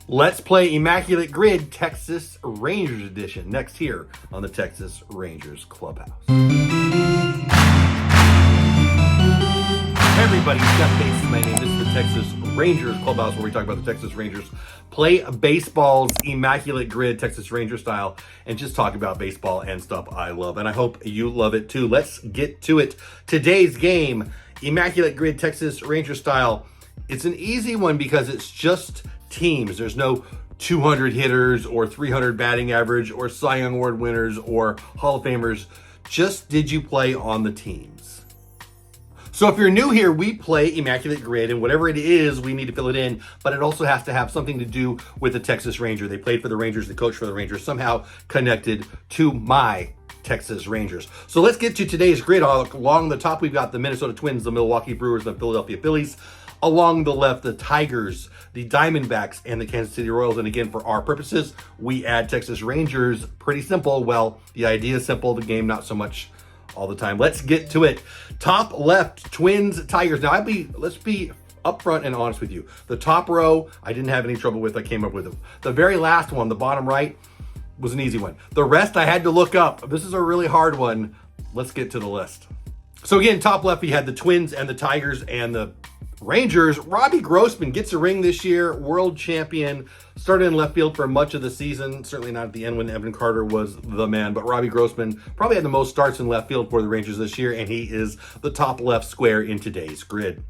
Let's play Immaculate Grid Texas Rangers Edition next here on the Texas Rangers Clubhouse. Hey everybody, Jeff Bates is my name. This is the Texas Rangers Clubhouse where we talk about the Texas Rangers play baseball's Immaculate Grid Texas Ranger style and just talk about baseball and stuff I love. And I hope you love it too. Let's get to it. Today's game, Immaculate Grid Texas Ranger style. It's an easy one because it's just teams. There's no 200 hitters or 300 batting average or Cy Young Award winners or Hall of Famers. Just did you play on the teams? So if you're new here, we play Immaculate Grid, and whatever it is, we need to fill it in, but it also has to have something to do with the Texas Ranger. They played for the Rangers, the coach for the Rangers, somehow connected to my Texas Rangers. So let's get to today's grid. Along the top, we've got the Minnesota Twins, the Milwaukee Brewers, the Philadelphia Phillies. Along the left, the Tigers, the Diamondbacks, and the Kansas City Royals. And again, for our purposes, we add Texas Rangers. Pretty simple. Well, the idea is simple, the game not so much all the time. Let's get to it. Top left, Twins, Tigers. Now, let's be upfront and honest with you. The top row, I didn't have any trouble with. I came up with it. The very last one, the bottom right, was an easy one. The rest I had to look up. This is a really hard one. Let's get to the list. So again, top left, we had the Twins and the Tigers and the Rangers. Robbie Grossman gets a ring this year, world champion, started in left field for much of the season, certainly not at the end when Evan Carter was the man, but Robbie Grossman probably had the most starts in left field for the Rangers this year, and he is the top left square in today's grid.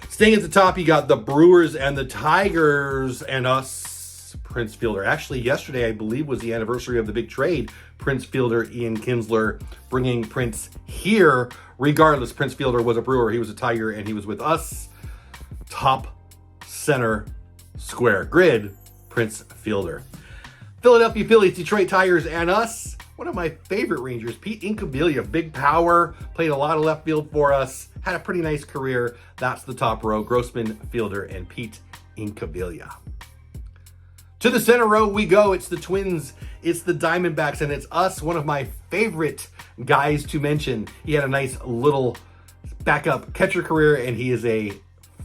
Staying at the top, you got the Brewers and the Tigers and us, Prince Fielder. Actually, yesterday, I believe, was the anniversary of the big trade. Prince Fielder, Ian Kinsler, bringing Prince here. Regardless, Prince Fielder was a Brewer, he was a Tiger, and he was with us. Top center square grid, Prince Fielder. Philadelphia Phillies, Detroit Tigers, and us. One of my favorite Rangers, Pete Incaviglia, big power, played a lot of left field for us, had a pretty nice career. That's the top row, Grossman, Fielder, and Pete Incaviglia. To the center row we go. It's the Twins, it's the Diamondbacks, and it's us, one of my favorite guys to mention. He had a nice little backup catcher career, and he is a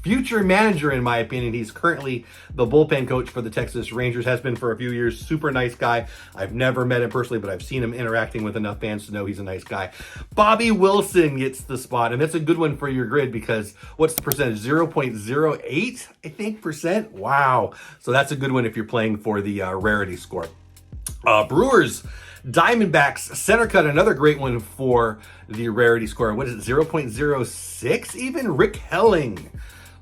future manager, in my opinion. He's currently the bullpen coach for the Texas Rangers, has been for a few years. Super nice guy. I've never met him personally, but I've seen him interacting with enough fans to know he's a nice guy. Bobby Wilson gets the spot, and that's a good one for your grid because what's the percentage? 0.08, I think, percent. Wow. So that's a good one if you're playing for the rarity score. Brewers, Diamondbacks, center cut, another great one for the rarity score. What is it, 0.06 even? Rick Helling.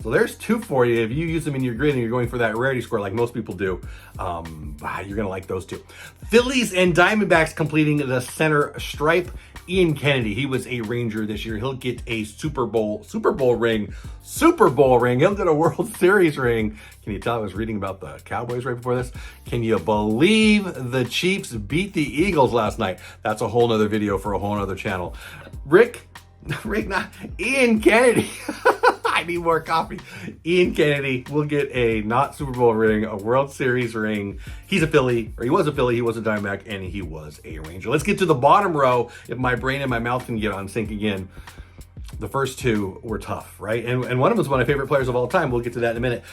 So there's two for you. If you use them in your grid and you're going for that rarity score like most people do, you're going to like those two. Phillies and Diamondbacks completing the center stripe. Ian Kennedy, he was a Ranger this year. He'll get a Super Bowl ring. He'll get a World Series ring. Can you tell I was reading about the Cowboys right before this? Can you believe the Chiefs beat the Eagles last night? That's a whole nother video for a whole nother channel. Ian Kennedy. I need more coffee. Ian Kennedy will get a not Super Bowl ring, a World Series ring. He's a Philly, or he was a Philly, he was a Diamondback, and he was a Ranger. Let's get to the bottom row. If my brain and my mouth can get on sync again. The first two were tough, right? And one of them is one of my favorite players of all time. We'll get to that in a minute.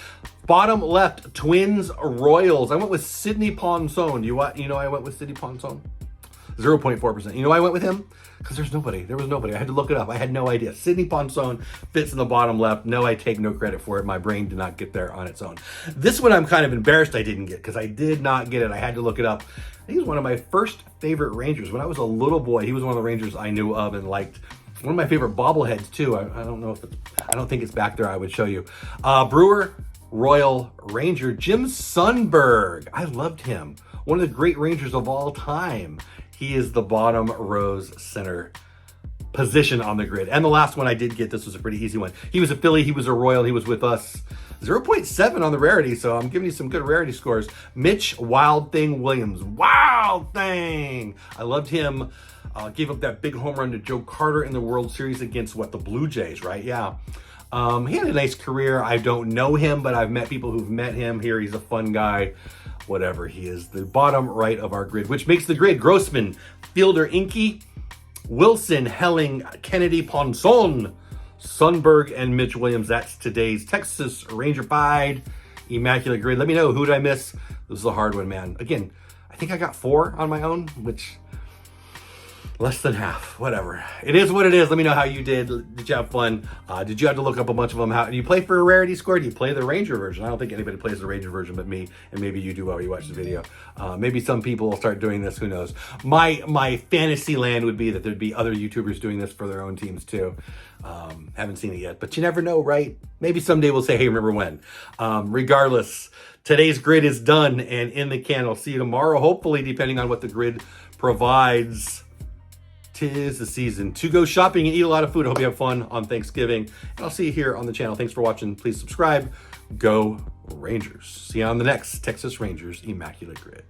Bottom left, Twins, Royals. I went with Sidney Ponson. You know I went with Sidney Ponson? 0.4%. You know why I went with him? Because there was nobody. I had to look it up. I had no idea. Sidney Ponson fits in the bottom left. No, I take no credit for it. My brain did not get there on its own. This one I'm kind of embarrassed I didn't get because I did not get it. I had to look it up. He was one of my first favorite Rangers. When I was a little boy, he was one of the Rangers I knew of and liked. One of my favorite bobbleheads too. I don't know if I don't think it's back there. I would show you. Brewer, Royal, Ranger, Jim Sundberg. I loved him. One of the great Rangers of all time. He is the bottom row's center position on the grid. And the last one I did get, this was a pretty easy one. He was a Philly, he was a Royal, he was with us. 0.7 on the rarity, so I'm giving you some good rarity scores. Mitch Wild Thing Williams. Wild Thing! I loved him. Gave up that big home run to Joe Carter in the World Series against, the Blue Jays, right? Yeah. He had a nice career. I don't know him, but I've met people who've met him here. He's a fun guy. Whatever, he is the bottom right of our grid, which makes the grid Grossman, Fielder, Inky, Wilson, Helling, Kennedy, Ponson, Sundberg, and Mitch Williams. That's today's Texas Ranger-fied Immaculate Grid. Let me know, who did I miss? This is a hard one, man. Again, I think I got 4 on my own, which less than half, whatever. It is what it is. Let me know how you did. Did you have fun? Did you have to look up a bunch of them? How do you play for a rarity score? Do you play the Ranger version? I don't think anybody plays the Ranger version but me, and maybe you do while you watch the video. Maybe some people will start doing this, who knows. My fantasy land would be that there'd be other YouTubers doing this for their own teams too. Haven't seen it yet, but you never know, right? Maybe someday we'll say, hey, remember when? Regardless, today's grid is done and in the can. I'll see you tomorrow, hopefully, depending on what the grid provides. 'Tis the season to go shopping and eat a lot of food. I hope you have fun on Thanksgiving. And I'll see you here on the channel. Thanks for watching. Please subscribe. Go Rangers. See you on the next Texas Rangers Immaculate Grid.